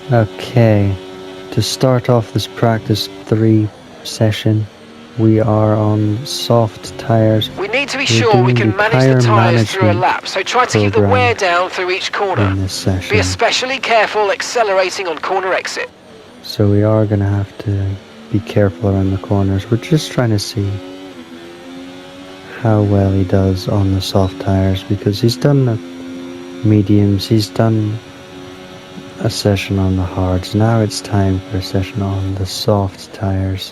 Okay, to start off this practice 3 session, we are on soft tyres. We need to be sure we can manage the tyres through a lap, so try to keep the wear down through each corner. In this session. Be especially careful accelerating on corner exit. So we are going to have to be careful around the corners. We're just trying to see how well he does on the soft tyres, because he's done the mediums, he's done a session on the hards. Now it's time for a session on the soft tyres,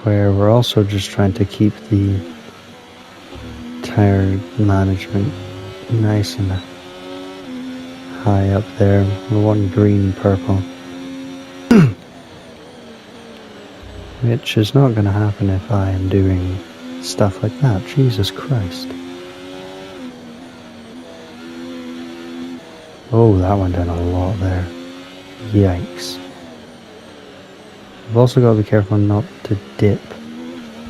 where we're also just trying to keep the tyre management nice and high up there. We want green and purple, which is not going to happen if I am doing stuff like that. Jesus Christ. Oh, that went down a lot there. Yikes. I've also got to be careful not to dip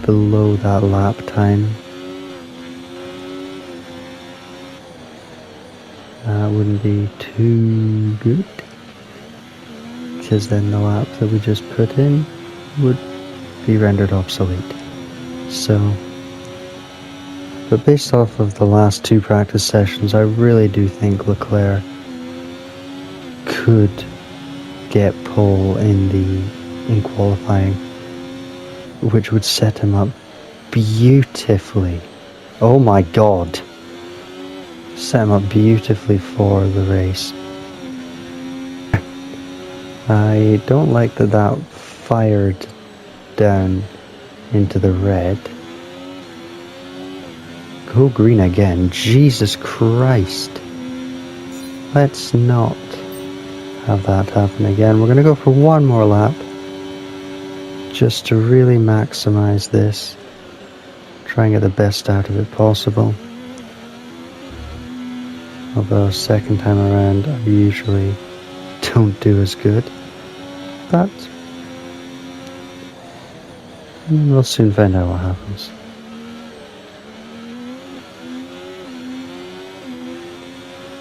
below that lap time. That wouldn't be too good, because then the lap that we just put in would be rendered obsolete. So, but based off of the last 2 practice sessions, I really do think Leclerc could get pole in qualifying, which would set him up beautifully. Oh my god. Set him up beautifully for the race. I don't like that fired down into the red. Go green again. Jesus Christ. Let's not have that happen again. We're going to go for one more lap, just to really maximize this. Try and get the best out of it possible. Although second time around I usually don't do as good. But we'll soon find out what happens.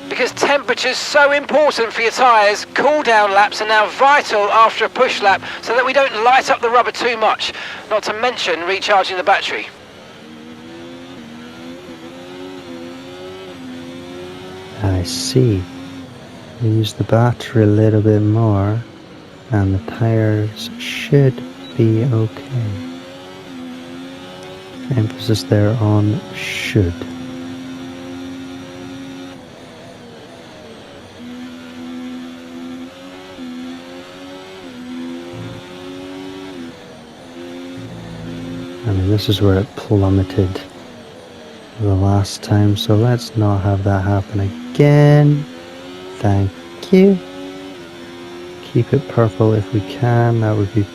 Because temperature's so important for your tyres, cool down laps are now vital after a push lap so that we don't light up the rubber too much, not to mention recharging the battery. I see. Use the battery a little bit more and the tyres should be okay. Emphasis there on should. I mean, this is where it plummeted the last time, so let's not have that happen again. Thank you. Keep it purple if we can, that would be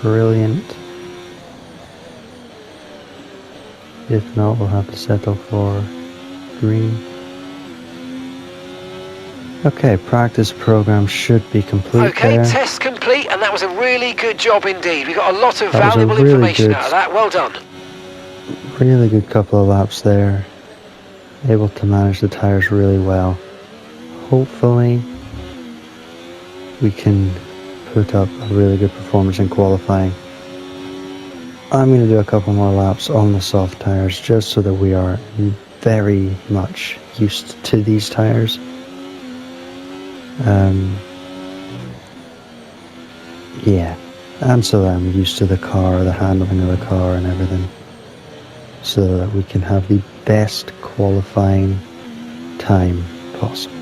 brilliant. If not, we'll have to settle for green. Okay, practice program should be complete. Okay, there. test complete, and that was a really good job indeed. We got a lot of valuable information out of that. Well done. Really good couple of laps there. Able to manage the tyres really well. Hopefully we can put up a really good performance in qualifying. I'm going to do a couple more laps on the soft tyres just so that we are very much used to these tyres. Yeah, and so that I'm used to the car, the handling of the car and everything, so that we can have the best qualifying time possible.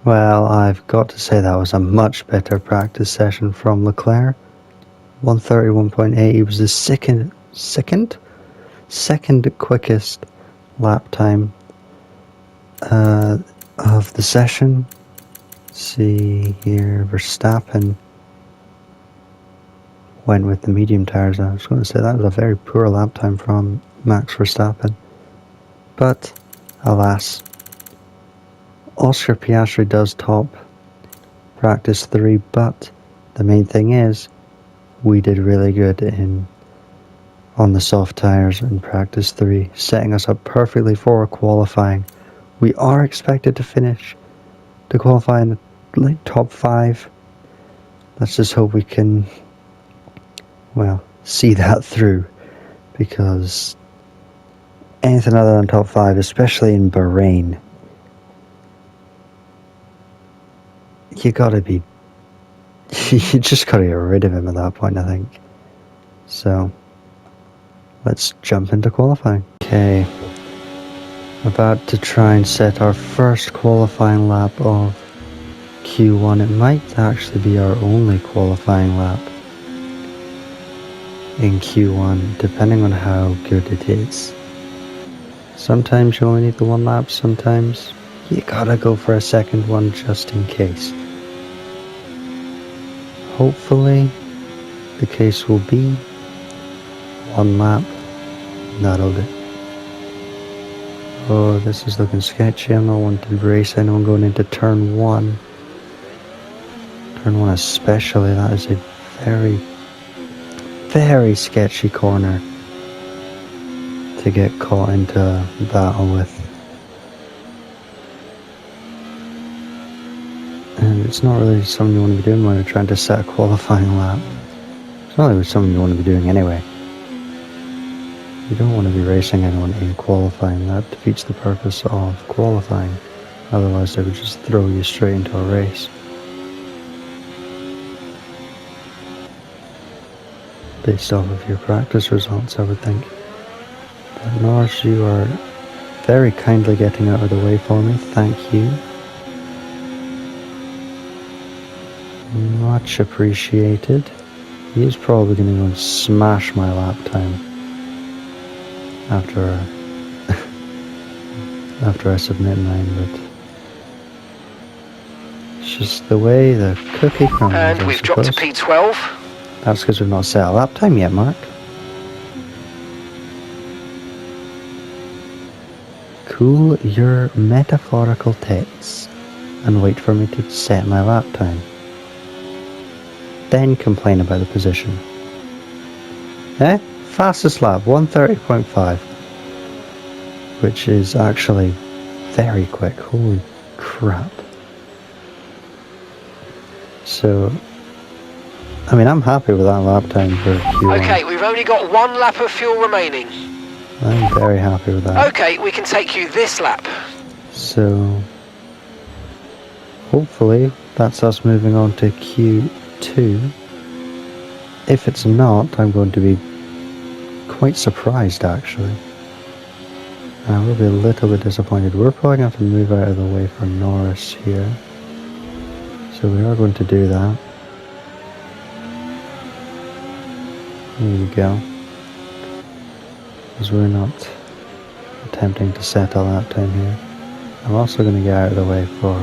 Well, I've got to say that was a much better practice session from Leclerc. 131.8, he was the second quickest lap time of the session. Let's see here, Verstappen went with the medium tyres. I was going to say that was a very poor lap time from Max Verstappen, but alas, Oscar Piastri does top practice 3, but the main thing is we did really good on the soft tyres in practice 3, setting us up perfectly for qualifying. We are expected to finish to qualify in the like top 5. Let's just hope we can, well, see that through, because anything other than top 5, especially in Bahrain, you just gotta get rid of him at that point, I think. So, let's jump into qualifying. Okay, about to try and set our first qualifying lap of Q1. It might actually be our only qualifying lap in Q1, depending on how good it is. Sometimes you only need the 1 lap, sometimes you gotta go for a second one just in case. Hopefully the case will be 1 lap. That'll do. Oh, this is looking sketchy. I'm not wanting to race anyone going into turn 1. Turn 1 especially, that is a very, very sketchy corner to get caught into battle with. And it's not really something you want to be doing when you're trying to set a qualifying lap. It's not really something you want to be doing anyway. You don't want to be racing anyone in qualifying. That defeats the purpose of qualifying. Otherwise they would just throw you straight into a race. Based off of your practice results, I would think. But Norris, you are very kindly getting out of the way for me. Thank you. Much appreciated. He's probably going to go and smash my lap time after I submit mine, but it's just the way the cookie crumbles. And we've dropped to P12. That's because we've not set a lap time yet, Mark. Cool your metaphorical tits and wait for me to set my lap time. Then complain about the position. Eh? Fastest lap, 1:30.5. Which is actually very quick. Holy crap. So, I mean, I'm happy with that lap time for Q1. Okay, we've only got 1 lap of fuel remaining. I'm very happy with that. Okay, we can take you this lap. So, hopefully that's us moving on to Q2. If it's not, I'm going to be quite surprised actually. I will be a little bit disappointed. We're probably going to have to move out of the way for Norris here. So we are going to do that. There you go. Because we're not attempting to set a lap time here. I'm also going to get out of the way for...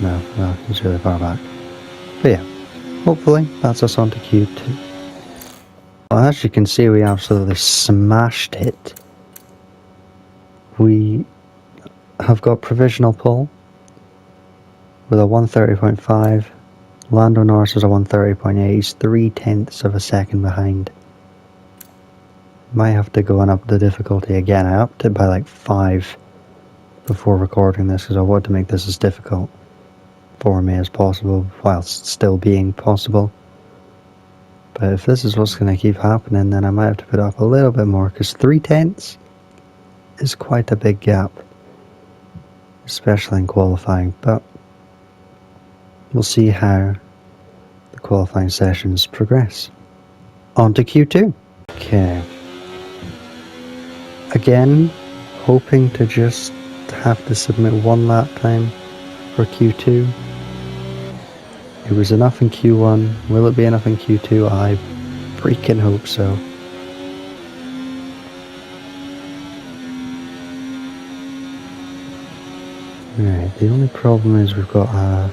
no, he's really far back. But yeah, hopefully that's us on to Q2. Well, as you can see, we absolutely smashed it. We have got provisional pole with a 1:30.5. Lando Norris is a 1:30.8. He's 0.3 of a second behind. Might have to go and up the difficulty again. I upped it by like 5 before recording this because I wanted to make this as difficult for me as possible whilst still being possible. But if this is what's going to keep happening, then I might have to put up a little bit more, because 0.3 is quite a big gap, especially in qualifying. But we'll see how the qualifying sessions progress. On to Q2. Okay. Again, hoping to just have to submit 1 lap time for Q2. It was enough in Q1. Will it be enough in Q2? I freaking hope so. Right, the only problem is we've got a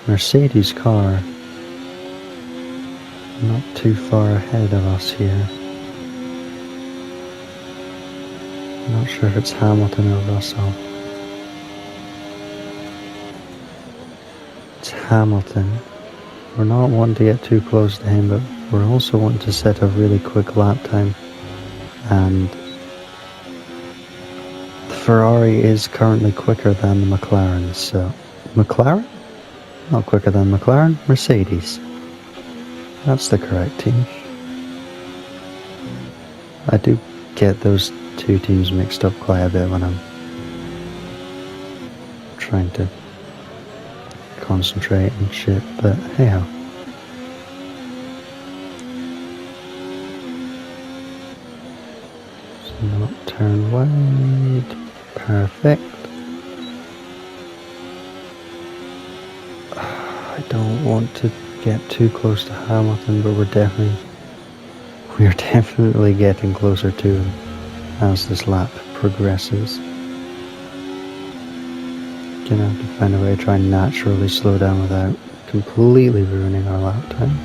Mercedes car not too far ahead of us here. I'm not sure if it's Hamilton or Russell. It's Hamilton. We're not wanting to get too close to him, but we're also wanting to set a really quick lap time. And the Ferrari is currently quicker than the McLaren, so... McLaren? Not quicker than McLaren, Mercedes. That's the correct team. I do get those two teams mixed up quite a bit when I'm trying to concentrate and shit, but hey ho. So not turn wide. Perfect. I don't want to get too close to Hamilton, but we're definitely getting closer to him as this lap progresses. Gonna have to find a way to try and naturally slow down without completely ruining our lap time.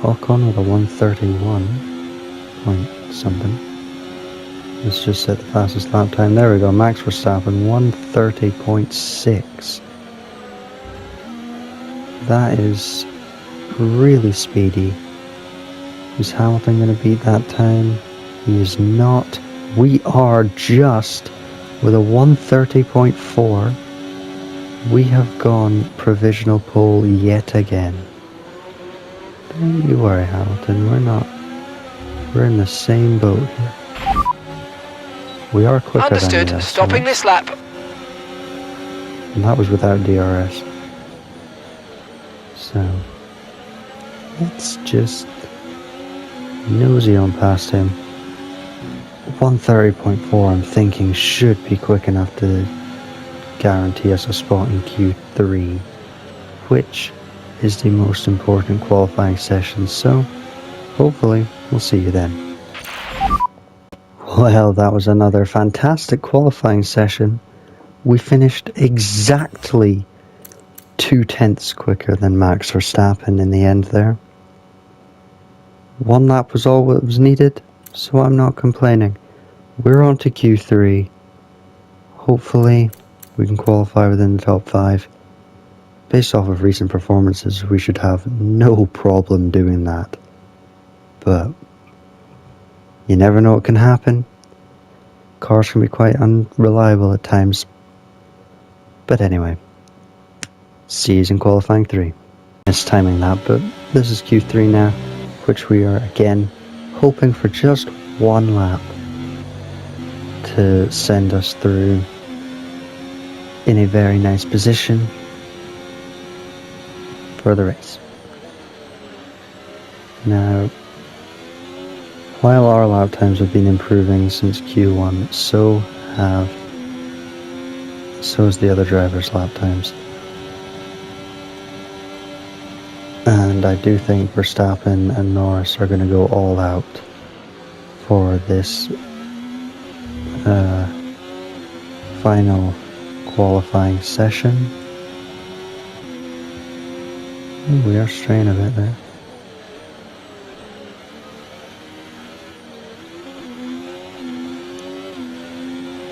Ocon with a 131 point something. Let's just set the fastest lap time. There we go, Max Verstappen 130.6. That is really speedy. Is Hamilton going to beat that time? He is not. We are just with a 130.4. We have gone provisional pole yet again. Don't you worry, Hamilton. We're not. We're in the same boat here. We are quicker Understood. than Stopping this lap. And that was without DRS. So let's just nosy on past him. 130.4 I'm thinking should be quick enough to guarantee us a spot in Q3, which is the most important qualifying session, so hopefully we'll see you then. Well, that was another fantastic qualifying session. We finished exactly 0.2 quicker than Max Verstappen in the end there. One lap was all that was needed, so I'm not complaining. We're on to Q3. Hopefully we can qualify within the top 5. Based off of recent performances, we should have no problem doing that. But you never know what can happen. Cars can be quite unreliable at times. But anyway, see you in qualifying 3. It's timing that, but this is Q3 now, which we are again hoping for just one lap to send us through in a very nice position for the race. Now, while our lap times have been improving since Q1, so has the other drivers' lap times. And I do think Verstappen and Norris are going to go all out for this final qualifying session. Ooh, we are straying a bit there.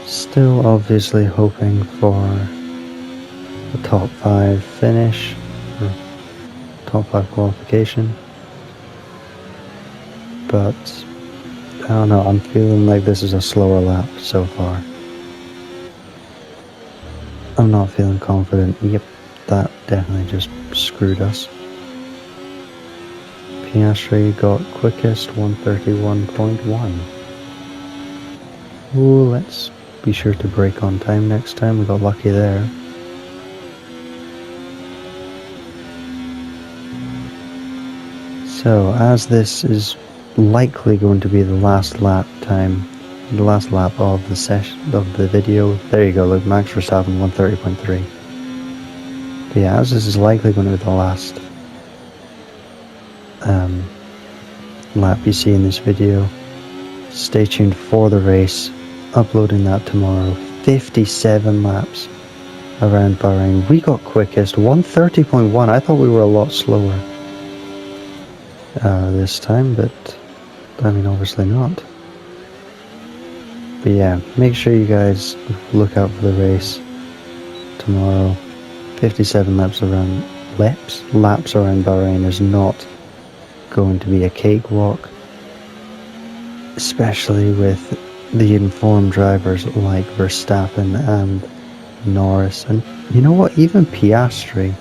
Still obviously hoping for the top 5 finish, or top 5 qualification, but I don't know, I'm feeling like this is a slower lap so far. I'm not feeling confident. Yep, that definitely just screwed us. Piastri got quickest, 131.1. Ooh, let's be sure to brake on time next time. We got lucky there. So, as this is likely going to be the last lap time, the last lap of the session, of the video. There you go, look, Max Verstappen 130.3. But yeah, as this is likely going to be the last lap you see in this video, stay tuned for the race. Uploading that tomorrow. 57 laps around Bahrain. We got quickest, 130.1. I thought we were a lot slower this time, but I mean, obviously not. But yeah, make sure you guys look out for the race tomorrow. 57 laps around Bahrain is not going to be a cakewalk, especially with the informed drivers like Verstappen and Norris, and you know what, even Piastri.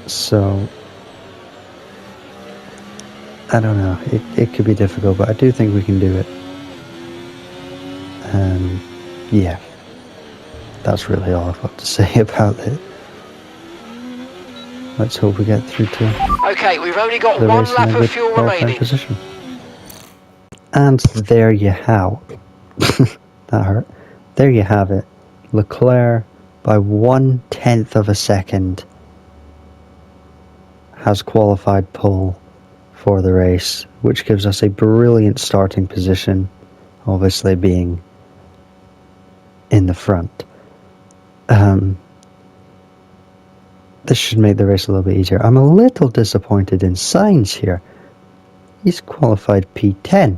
So I don't know, it could be difficult, but I do think we can do it. And yeah, that's really all I've got to say about it. Let's hope we get through to Okay, we've only got the one race lap in a of good fuel qualifying remaining. position. And there you have that hurt. There you have it. Leclerc, by 1/10 of a second, has qualified pole for the race, which gives us a brilliant starting position, obviously being in the front. This should make the race a little bit easier. I'm a little disappointed in Sainz here. He's qualified P10.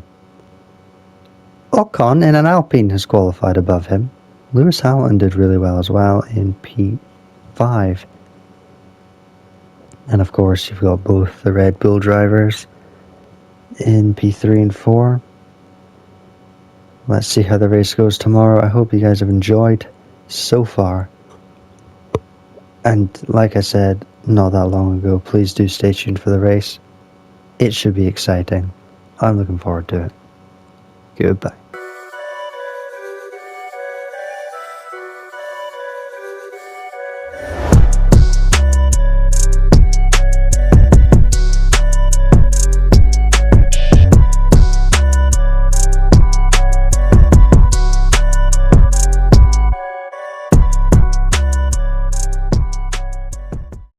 Ocon in an Alpine has qualified above him. Lewis Hamilton did really well as well in P5. And of course, you've got both the Red Bull drivers in P3 and 4. Let's see how the race goes tomorrow. I hope you guys have enjoyed so far. And like I said not that long ago, please do stay tuned for the race. It should be exciting. I'm looking forward to it. Goodbye.